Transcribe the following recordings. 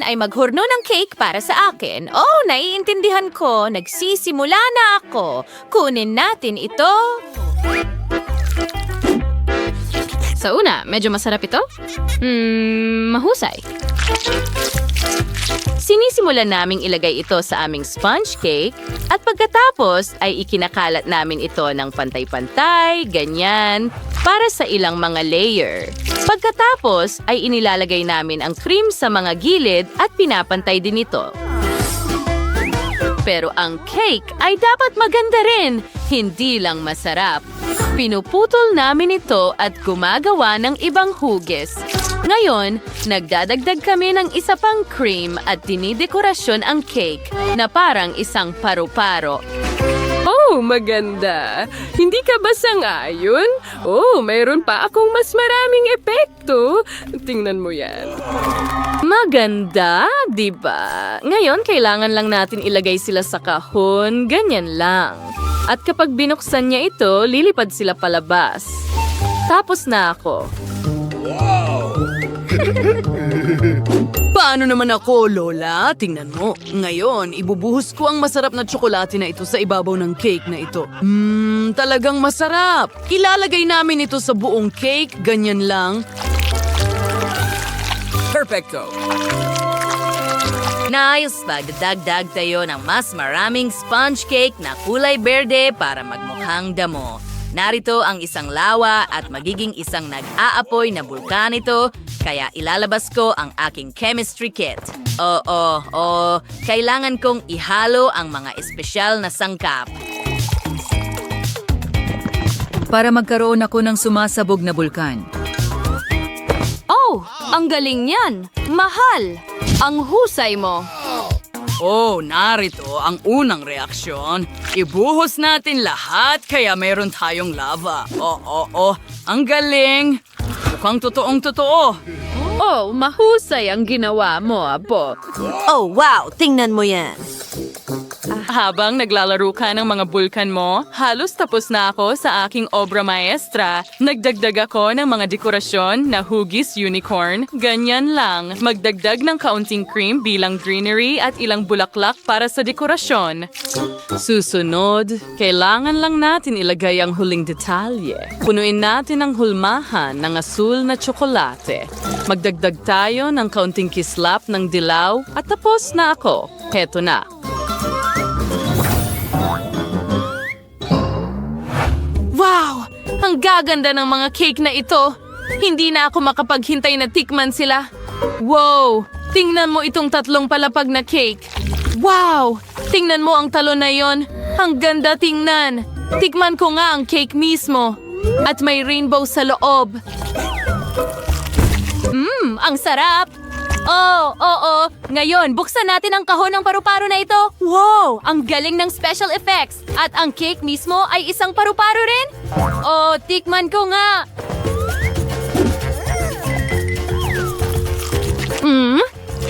ay maghurno ng cake para sa akin. Oh, naiintindihan ko. Nagsisimula na ako. Kunin natin ito. Sa una, medyo masarap ito? Mahusay. Sinisimulan naming ilagay ito sa aming sponge cake at pagkatapos ay ikinakalat namin ito ng pantay-pantay, ganyan, para sa ilang mga layer. Pagkatapos ay inilalagay namin ang cream sa mga gilid at pinapantay din ito. Pero ang cake ay dapat maganda rin, hindi lang masarap. Pinuputol namin ito at gumagawa ng ibang hugis. Ngayon, nagdadagdag kami ng isa pang cream at dinidekorasyon ang cake na parang isang paru-paro. Oh, maganda. Hindi ka ba sangayon? Oh, mayroon pa akong mas maraming epekto. Tingnan mo yan. Maganda, di ba? Ngayon, kailangan lang natin ilagay sila sa kahon, ganyan lang. At kapag binuksan niya ito, lilipad sila palabas. Tapos na ako. Paano naman ako, Lola? Tingnan mo. Ngayon, ibubuhos ko ang masarap na tsokolate na ito sa ibabaw ng cake na ito. Talagang masarap. Ilalagay namin ito sa buong cake, ganyan lang. Perfecto. Nice! Magdagdag tayo ng mas maraming sponge cake na kulay berde para magmukhang damo. Narito ang isang lawa at magiging isang nag-aapoy na bulkan ito, kaya ilalabas ko ang aking chemistry kit. Kailangan kong ihalo ang mga espesyal na sangkap. Para magkaroon ako ng sumasabog na bulkan. Oh, ang galing niyan! Mahal! Ang husay mo! Oh, narito ang unang reaksyon. Ibuhos natin lahat kaya mayroon tayong lava. Ang galing! Mukhang totoong-totoo. Oh, mahusay ang ginawa mo, Apo. Oh, wow! Tingnan mo yan. Habang naglalaro ka ng mga bulkan mo, halos tapos na ako sa aking obra maestra. Nagdagdag ako ng mga dekorasyon na hugis unicorn. Ganyan lang. Magdagdag ng kaunting cream bilang greenery at ilang bulaklak para sa dekorasyon. Susunod, kailangan lang natin ilagay ang huling detalye. Punuin natin ang hulmahan ng asul na tsokolate. Magdagdag tayo ng kaunting kislap ng dilaw at tapos na ako. Heto na. Wow! Ang gaganda ng mga cake na ito! Hindi na ako makapaghintay na tikman sila. Wow! Tingnan mo itong tatlong palapag na cake. Wow! Tingnan mo ang talon na yon. Ang ganda tingnan. Tikman ko nga ang cake mismo. At may rainbow sa loob. Ang sarap! Oo. Ngayon, buksan natin ang kahon ng paru-paro na ito. Wow! Ang galing ng special effects. At ang cake mismo ay isang paru-paro rin. Oh, tikman ko nga.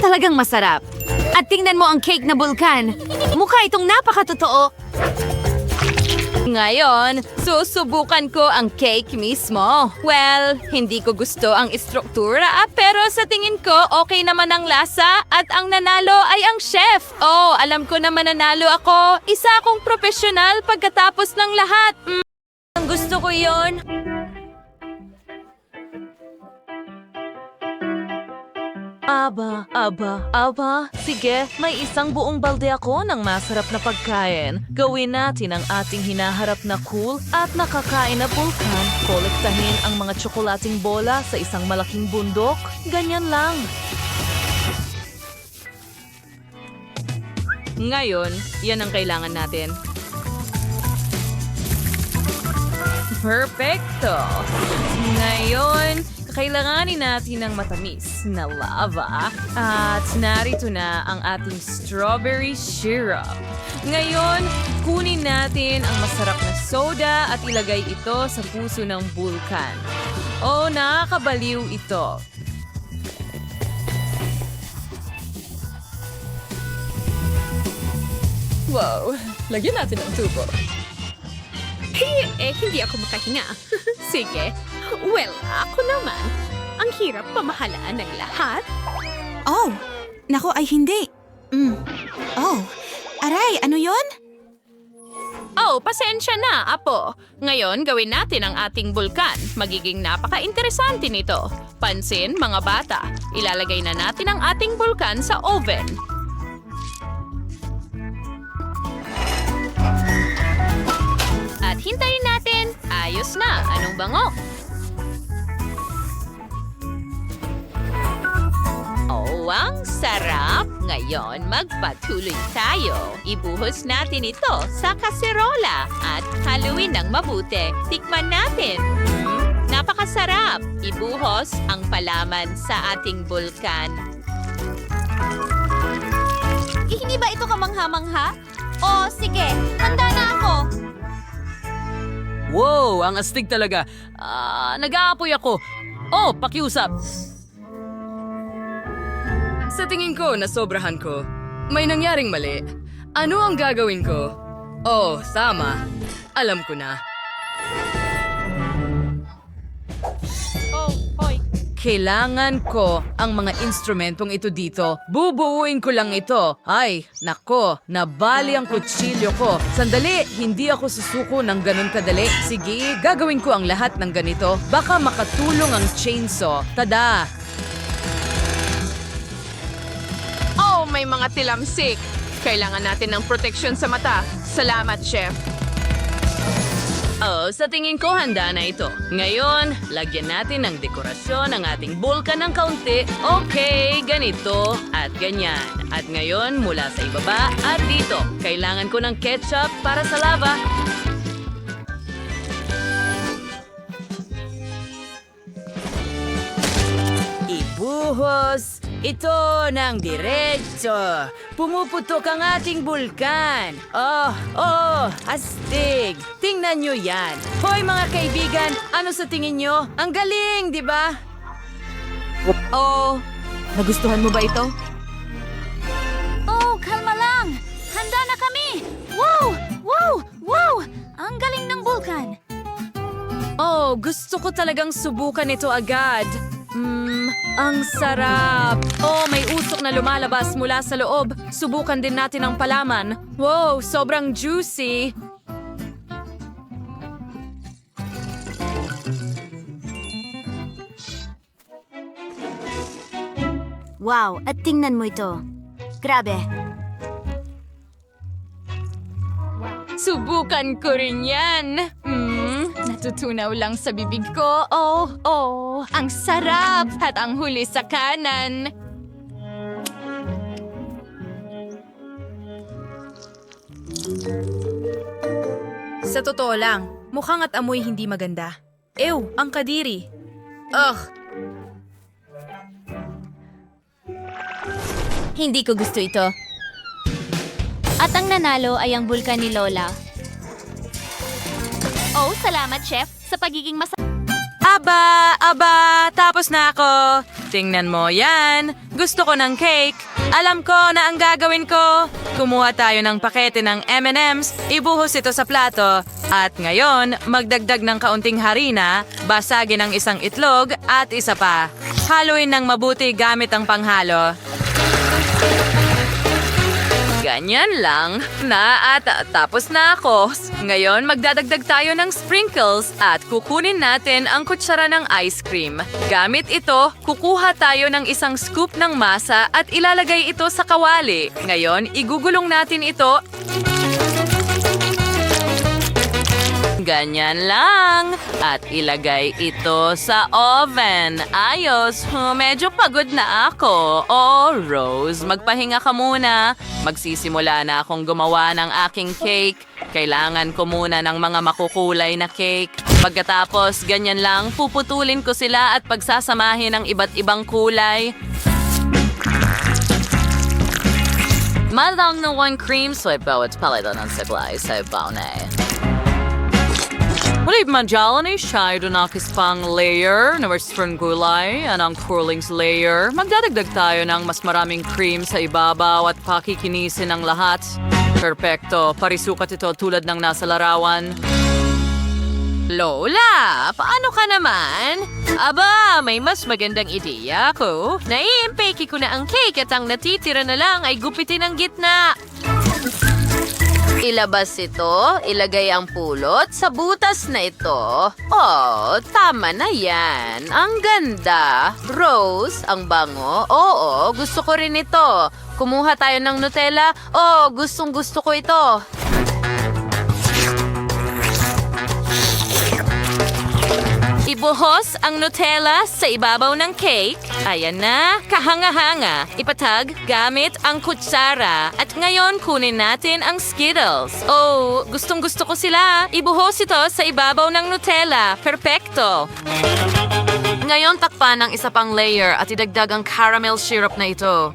Talagang masarap. At tingnan mo ang cake na bulkan. Mukha itong napakatotoo. Ngayon, susubukan ko ang cake mismo. Well, hindi ko gusto ang istruktura pero sa tingin ko okay naman ang lasa at ang nanalo ay ang chef. Oh, alam ko naman nanalo ako. Isa akong profesional pagkatapos ng lahat. Ang gusto ko yon. Aba. Sige, may isang buong balde ako ng masarap na pagkain. Gawin natin ang ating hinaharap na cool at nakakain na bulkan. Kolektahin ang mga tsokolating bola sa isang malaking bundok. Ganyan lang. Ngayon, yan ang kailangan natin. Perfecto! Ngayon, kailanganin natin ng matamis na lava at narito na ang ating strawberry syrup. Ngayon, kunin natin ang masarap na soda at ilagay ito sa puso ng bulkan. Oh, nakakabaliw ito. Wow, lagyan natin ng tubo. Hindi ako makahinga. Sige. Well, ako naman. Ang hirap pamahalaan ng lahat. Oh, Nako ay hindi. Oh, aray, ano yon? Oh, pasensya na, Apo. Ngayon, gawin natin ang ating bulkan. Magiging napaka-interesante nito. Pansin, mga bata, ilalagay na natin ang ating bulkan sa oven. At hintayin natin. Ayos na. Anong bango? Oh, ang sarap! Ngayon, magpatuloy tayo. Ibuhos natin ito sa kaserola at haluin ng mabuti. Tikman natin. Napakasarap! Ibuhos ang palaman sa ating bulkan. Hindi ba ito kamangha-mangha? O, sige, handa na ako. Wow, ang astig talaga. Nag-aapoy ako. Oh, pakiusap. Sa tingin ko, nasobrahan ko. May nangyaring mali. Ano ang gagawin ko? Oh, tama. Alam ko na. Kailangan ko ang mga instrumentong ito dito. Bubuuin ko lang ito. Ay, nako, nabali ang kutsilyo ko. Sandali, hindi ako susuko ng ganun kadali. Sige, gagawin ko ang lahat ng ganito. Baka makatulong ang chainsaw. Tada! Oh, may mga tilamsik. Kailangan natin ng proteksyon sa mata. Salamat, Chef. Oh, sa tingin ko handa na ito. Ngayon, lagyan natin ng dekorasyon ang ating bulkan ng kaunti. Okay, ganito at ganyan. At ngayon, mula sa ibaba at dito. Kailangan ko ng ketchup para sa lava. Ibuhos ito ng diretso. Pumuputok ang ating bulkan. Oh, astig. Tingnan nyo yan. Hoy mga kaibigan, ano sa tingin nyo? Ang galing, di ba? Oh, nagustuhan mo ba ito? Oh, kalma lang. Handa na kami. Wow! Wow! Wow! Ang galing ng bulkan. Oh, gusto ko talagang subukan ito agad. Ang sarap! Oh, may usok na lumalabas mula sa loob. Subukan din natin ang palaman. Wow, sobrang juicy! Wow, at tingnan mo ito. Grabe. Subukan ko rin yan! Natutunaw lang sa bibig ko. Oh, ang sarap! At ang huli sa kanan. Sa totoo lang, mukhang at amoy hindi maganda. Ew, ang kadiri. Ugh, Hindi ko gusto ito. At ang nanalo ay ang bulkan ni Lola. Oh, salamat, Chef, sa pagiging Aba, tapos na ako. Tingnan mo yan. Gusto ko ng cake. Alam ko na ang gagawin ko. Kumuha tayo ng pakete ng M&M's, ibuhos ito sa plato. At ngayon, magdagdag ng kaunting harina, basagin ang isang itlog at isa pa. Haluin ng mabuti gamit ang panghalo. Ganyan lang. Tapos na ako. Ngayon, magdadagdag tayo ng sprinkles at kukunin natin ang kutsara ng ice cream. Gamit ito, kukuha tayo ng isang scoop ng masa at ilalagay ito sa kawali. Ngayon, igugulong natin ito. Ganyan lang. At ilagay ito sa oven. Ayos, medyo pagod na ako. Oh, Rose, magpahinga ka muna. Magsisimula na akong gumawa ng aking cake. Kailangan ko muna ng mga makukulay na cake. Pagkatapos, ganyan lang, puputulin ko sila at pagsasamahin ng iba't ibang kulay. Madang na one cream, so bawat paleta ng siglay sa baunay. Walib manjalan siya doon pang layer na western gulay at ang curlings layer. Magdadagdag tayo ng mas maraming cream sa ibabaw at pakikinisin ang lahat. 'Yan. Perfecto. Parisukat ito tulad ng nasa larawan. Ngayon, magdadagdag tayo ng ilang scoop ng sugar. At ilagay ito sa kawali. Ngayon, igugulong natin ito. Ganyan lang. At tapos na ako. Ngayon, magdadagdag tayo ng Lola, paano ka naman? Aba, may mas magandang ideya ako. Naiimpake ko na ang cake at ang natitira na lang ay gupitin ang gitna. Ilabas ito, ilagay ang pulot sa butas na ito. Oh, tama na yan. Ang ganda. Rose, ang bango. Oo, gusto ko rin ito. Kumuha tayo ng Nutella. Oh, gustong gusto ko ito. Ibuhos ang Nutella sa ibabaw ng cake. Ayan na, kahanga-hanga. Ipatag gamit ang kutsara. At ngayon kunin natin ang Skittles. Oh, gustong-gusto ko sila. Ibuhos ito sa ibabaw ng Nutella. Perfecto. Ngayon takpan ng isa pang layer at idagdag ang caramel syrup na ito.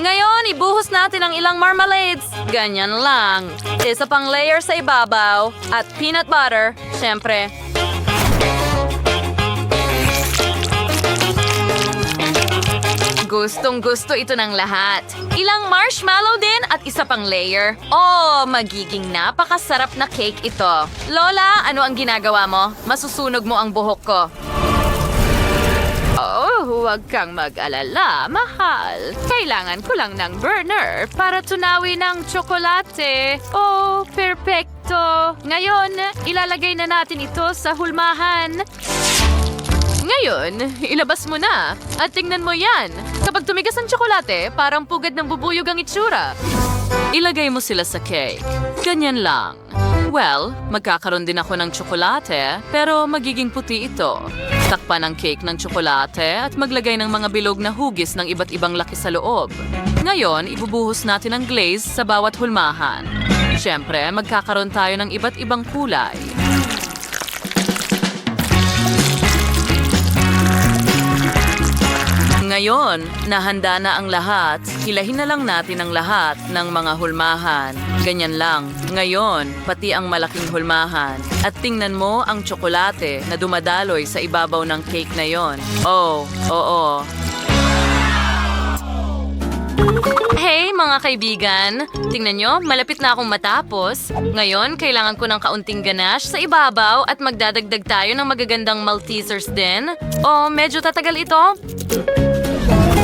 Ngayon, ibuhos natin ang ilang marmalades. Ganyan lang. Isa pang layer sa ibabaw at peanut butter, syempre. Gustong-gusto ito ng lahat. Ilang marshmallow din at isa pang layer. Oh, magiging napakasarap na cake ito. Lola, ano ang ginagawa mo? Masusunog mo ang buhok ko. Oh, huwag kang mag-alala, mahal. Kailangan ko lang ng burner para tunawin ang tsokolate. Oh, perfecto. Ngayon, ilalagay na natin ito sa hulmahan. Ngayon, ilabas mo na. At tingnan mo yan. Kapag tumigas ang tsokolate, parang pugad ng bubuyog ang itsura. Ilagay mo sila sa cake. Ganyan lang. Well, magkakaroon din ako ng tsokolate, pero magiging puti ito. Takpan ang cake ng tsokolate at maglagay ng mga bilog na hugis ng iba't ibang laki sa loob. Ngayon, ibubuhos natin ang glaze sa bawat hulmahan. Siyempre, magkakaroon tayo ng iba't ibang kulay. Ngayon, nahanda na ang lahat. Hilahin na lang natin ang lahat ng mga hulmahan. Ganyan lang. Ngayon, pati ang malaking hulmahan. At tingnan mo ang tsokolate na dumadaloy sa ibabaw ng cake na yon. Oh, oo. Hey, mga kaibigan! Tingnan nyo, malapit na akong matapos. Ngayon, kailangan ko ng kaunting ganache sa ibabaw at magdadagdag tayo ng magagandang Maltesers din. Oh, medyo tatagal ito.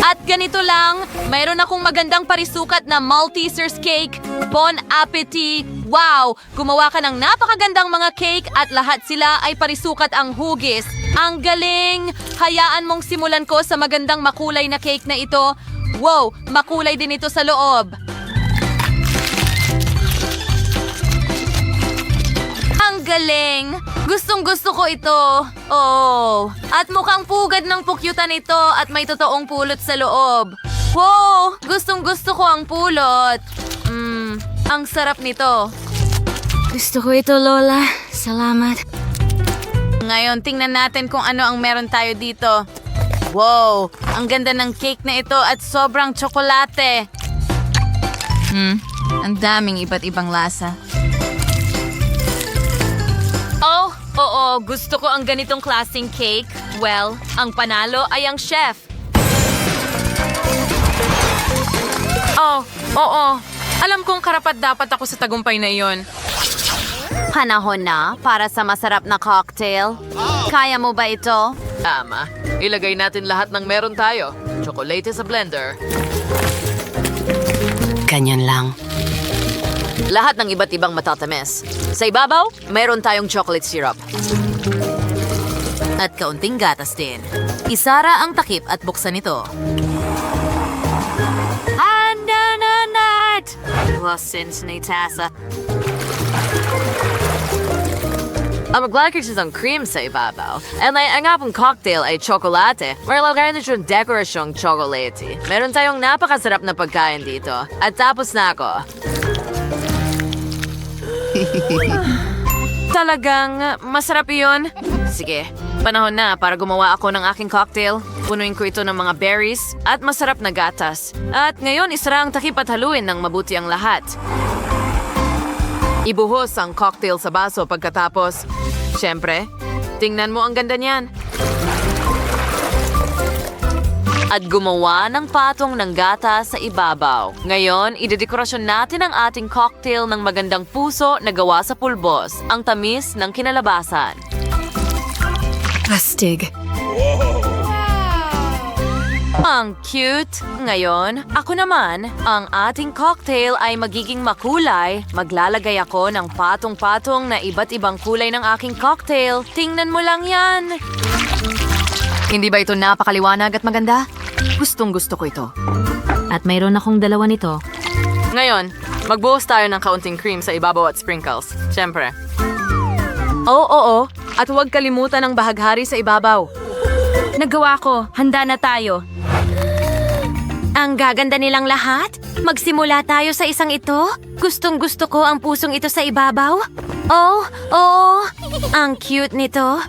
At ganito lang, mayroon akong magandang parisukat na Maltesers cake. Bon appetit! Wow! Gumawa ka ng napakagandang mga cake at lahat sila ay parisukat ang hugis. Ang galing! Hayaan mong simulan ko sa magandang makulay na cake na ito. Wow! Makulay din ito sa loob. Ang galing! Gustong-gusto ko ito. Oh, at mukhang pugad ng pukyutan ito at may totoong pulot sa loob. Wow! Gustong-gusto ko ang pulot. Ang sarap nito. Gusto ko ito, Lola. Salamat. Ngayon, tingnan natin kung ano ang meron tayo dito. Wow! Ang ganda ng cake na ito at sobrang tsokolate. Ang daming iba't ibang lasa. Oh, oo, gusto ko ang ganitong klaseng cake. Well, ang panalo ay ang chef. Oh, oo. Alam kong karapat-dapat ako sa tagumpay na iyon. Panahon na para sa masarap na cocktail. Kaya mo ba ito? Tama. Ilagay natin lahat ng meron tayo. Tsokolate sa blender. Ganyan lang. Lahat ng iba't ibang matatamis. Sa ibabaw, mayroon tayong chocolate syrup. At kaunting gatas din. Isara ang takip at buksan ito. Handa na nat! Lasins ni Tessa. Maglagay siya ng cream sa ibabaw. And ang apong cocktail ay tsokolate. Maralagay na siyang dekorasyong tsokolate. Meron tayong napakasarap na pagkain dito. At tapos na ako. Talagang masarap iyon. Sige, panahon na para gumawa ako ng aking cocktail. Punuin ko ito ng mga berries at masarap na gatas. At ngayon, isara ang takip at haluin ng mabuti ang lahat. Ibuhos ang cocktail sa baso pagkatapos. Siyempre, tingnan mo ang ganda niyan. at gumawa ng patong ng gata sa ibabaw. Ngayon, idedekorasyon natin ang ating cocktail ng magandang puso na gawa sa pulbos, ang tamis ng kinalabasan. Astig. Ang cute! Ngayon, ako naman, ang ating cocktail ay magiging makulay. Maglalagay ako ng patong-patong na iba't ibang kulay ng aking cocktail. Tingnan mo lang yan! Hindi ba ito napakaliwanag at maganda? Gustong-gusto ko ito. At mayroon akong dalawa nito. Ngayon, magbuhos tayo ng kaunting cream sa ibabaw at sprinkles. Siyempre. Oo. At huwag kalimutan ang bahaghari sa ibabaw. Nagawa ko. Handa na tayo. Ang gaganda nilang lahat. Magsimula tayo sa isang ito. Gustong-gusto ko ang pusong ito sa ibabaw. Oh, oo. Ang cute nito.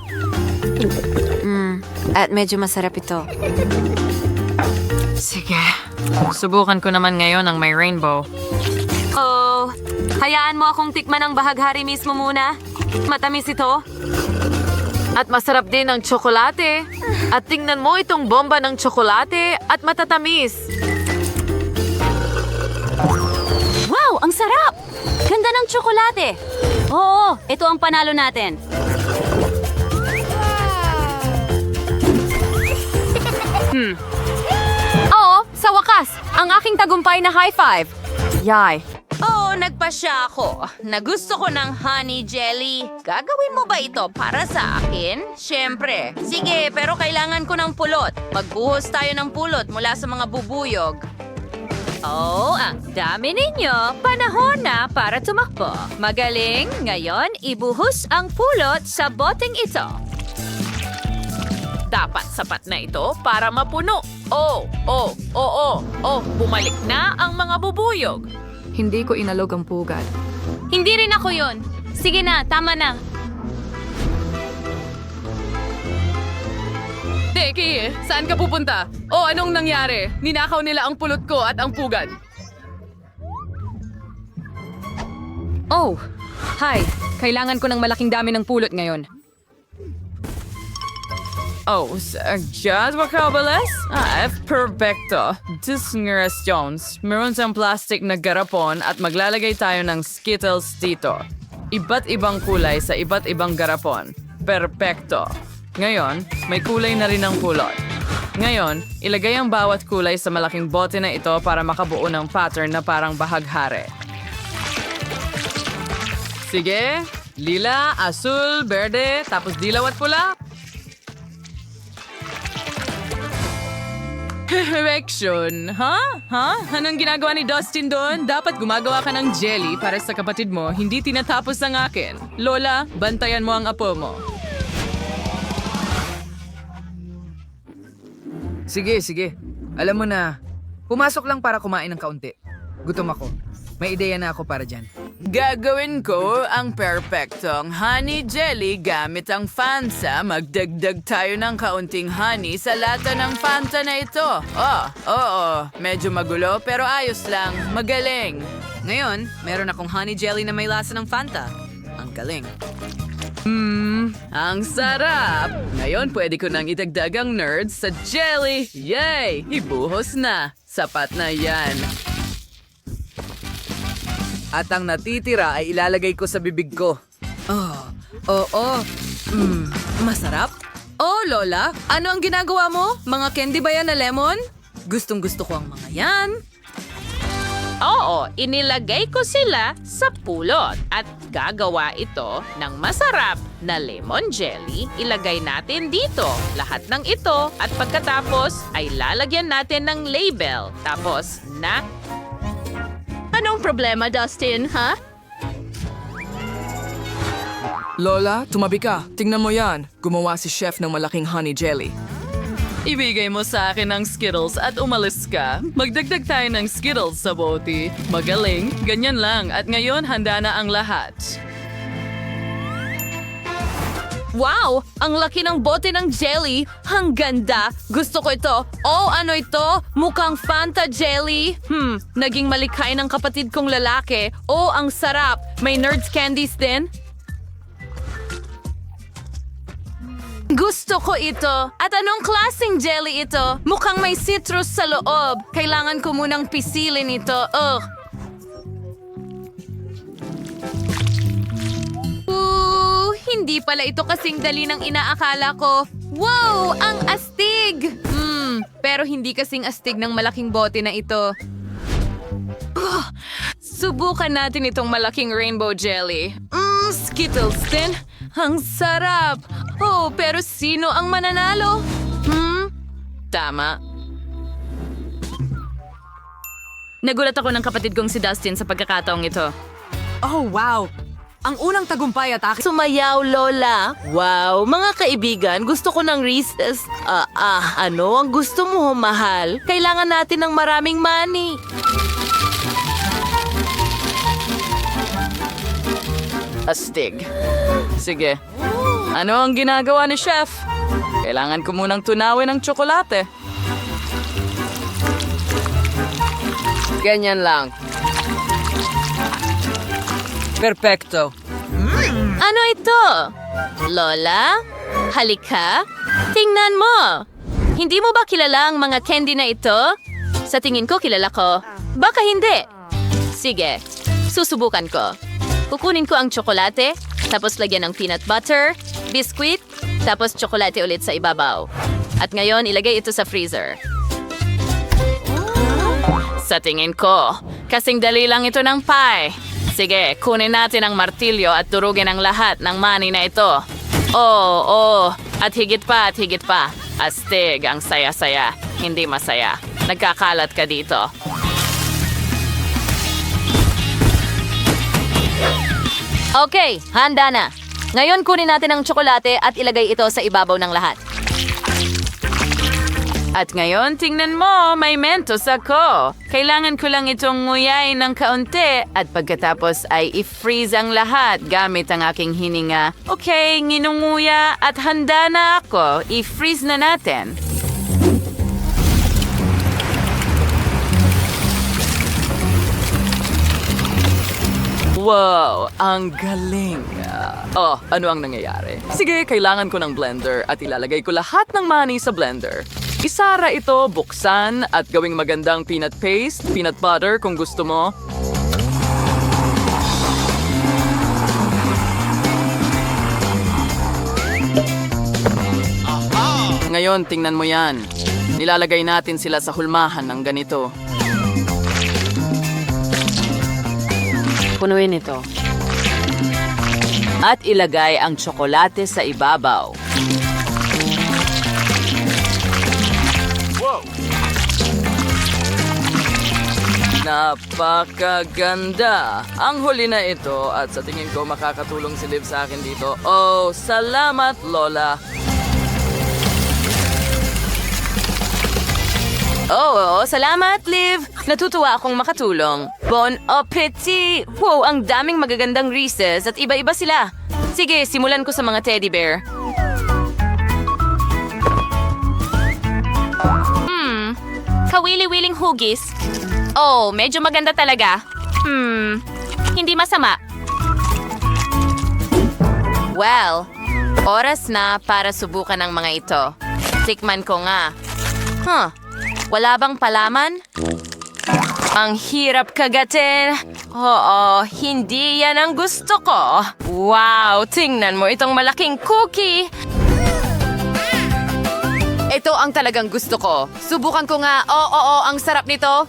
At medyo masarap ito. Sige. Subukan ko naman ngayon ang may rainbow. Oh, hayaan mo akong tikman ang bahaghari mismo muna. Matamis ito. At masarap din ang tsokolate. At tingnan mo itong bomba ng tsokolate at matatamis. Wow, ang sarap! Ganda ng tsokolate. Oo, ito ang panalo natin. Oo, sa wakas, ang aking tagumpay na high five. Yay. Oh, nagpasya ako. Nagusto ko ng honey jelly. Gagawin mo ba ito para sa akin? Siyempre. Sige, pero kailangan ko ng pulot. Magbuhos tayo ng pulot mula sa mga bubuyog. Oh, ang dami ninyo. Panahon na para tumakbo. Magaling. Ngayon, ibuhos ang pulot sa boteng ito. Dapat sapat na ito para mapuno. Oh, bumalik na ang mga bubuyog. Hindi ko inalog ang pugad. Hindi rin ako yon. Sige na, tama na. Teki, saan ka pupunta? O anong nangyari? Ninakaw nila ang pulot ko at ang pugad. Oh, hi. Kailangan ko ng malaking dami ng pulot ngayon. Oh, sagyat wakabalas? Perfecto. Disngeras Jones. Meron siyang plastic na garapon at maglalagay tayo ng Skittles dito. Iba't ibang kulay sa iba't ibang garapon. Perfecto. Ngayon, may kulay na rin ang pulot. Ngayon, ilagay ang bawat kulay sa malaking bote na ito para makabuo ng pattern na parang bahaghari. Sige, lila, asul, berde, tapos dilaw at pula. Perfection. Ha? Anong ginagawa ni Dustin doon? Dapat gumagawa ka ng jelly para sa kapatid mo, hindi tinatapos ang akin. Lola, bantayan mo ang apo mo. Sige. Alam mo na, pumasok lang para kumain ng kaunti. Gutom ako. May ideya na ako para dyan. Gagawin ko ang perfectong honey jelly gamit ang Fanta. Magdagdag tayo ng kaunting honey sa lata ng Fanta na ito. Oo. Medyo magulo pero ayos lang. Magaling. Ngayon, meron akong honey jelly na may lasa ng Fanta. Ang galing. Ang sarap! Ngayon pwede ko nang idagdag ang nerds sa jelly. Yay! Ibuhos na. Sapat na yan. At ang natitira ay ilalagay ko sa bibig ko. Masarap? Oh, Lola, ano ang ginagawa mo? Mga candy ba yan na lemon? Gustong-gusto ko ang mga yan. Oo, inilagay ko sila sa pulot at gagawa ito ng masarap na lemon jelly. Ilagay natin dito lahat ng ito at pagkatapos ay lalagyan natin ng label. Tapos na... Anong problema, Dustin, ha? Lola, tumabi ka. Tingnan mo yan. Gumawa si chef ng malaking honey jelly. Ibigay mo sa akin ang Skittles at umalis ka. Magdagdag tayo ng Skittles sa bote. Magaling, ganyan lang. At ngayon, handa na ang lahat. Wow! Ang laki ng bote ng jelly. Ang ganda. Gusto ko ito. Oh, ano ito? Mukhang Fanta jelly. Naging malikhain ng kapatid kong lalaki. Oh, ang sarap. May nerds candies din. Gusto ko ito. At anong klaseng jelly ito? Mukhang may citrus sa loob. Kailangan ko munang pisilin ito. Ugh. Hindi pala ito kasing dali ng inaakala ko. Wow! Ang astig! Pero hindi kasing astig ng malaking bote na ito. Subukan natin itong malaking rainbow jelly. Skittles din. Ang sarap! Oh, pero sino ang mananalo? Tama. Nagulat ako ng kapatid kong si Dustin sa pagkakataong ito. Oh, wow! Ang unang tagumpay at aking... Sumayaw, Lola. Wow, mga kaibigan, gusto ko ng Reese's. Ano ang gusto mo, mahal? Kailangan natin ng maraming money. Astig. Sige. Ano ang ginagawa ni Chef? Kailangan ko munang tunawin ang tsokolate. Ganyan lang. Perfecto. Ano ito? Lola? Halika? Tingnan mo! Hindi mo ba kilala ang mga candy na ito? Sa tingin ko, kilala ko. Baka hindi. Sige, susubukan ko. Kukunin ko ang tsokolate, tapos lagyan ng peanut butter, biscuit, tapos tsokolate ulit sa ibabaw. At ngayon, ilagay ito sa freezer. Sa tingin ko, kasing dali lang ito ng pie. Sige, kunin natin ang martilyo at durugin ang lahat ng money na ito. At higit pa. Astig, ang saya-saya. Hindi masaya. Nagkakalat ka dito. Okay, handa na. Ngayon kunin natin ang tsokolate at ilagay ito sa ibabaw ng lahat. At ngayon, tingnan mo, may Mentos ako. Kailangan ko lang itong nguyain ng kaunti at pagkatapos ay i-freeze ang lahat gamit ang aking hininga. Okay, nginunguya at handa na ako. I-freeze na natin. Wow, ang galing. Ano ang nangyayari? Sige, kailangan ko ng blender at ilalagay ko lahat ng money sa blender. Isara ito, buksan, at gawing magandang peanut paste, peanut butter kung gusto mo. Ngayon, tingnan mo yan. Nilalagay natin sila sa hulmahan ng ganito. Punuin ito. At ilagay ang tsokolate sa ibabaw. Napakaganda! Ang huli na ito at sa tingin ko makakatulong si Liv sa akin dito. Oh, salamat, Lola! Salamat, Liv! Natutuwa akong makatulong. Bon appetit! Wow, ang daming magagandang Reese's at iba-iba sila. Sige, simulan ko sa mga teddy bear. Kawili-wiling hugis. Oh, medyo maganda talaga. Hindi masama. Well, oras na para subukan ang mga ito. Tikman ko nga. Wala bang palaman? Ang hirap kagatin. Oo, hindi yan ang gusto ko. Wow, tingnan mo itong malaking cookie. Ito ang talagang gusto ko. Subukan ko nga. Ang sarap nito.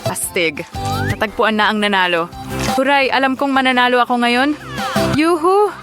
Astig. Natagpuan na ang nanalo. Huray, alam kong mananalo ako ngayon. Yuhu!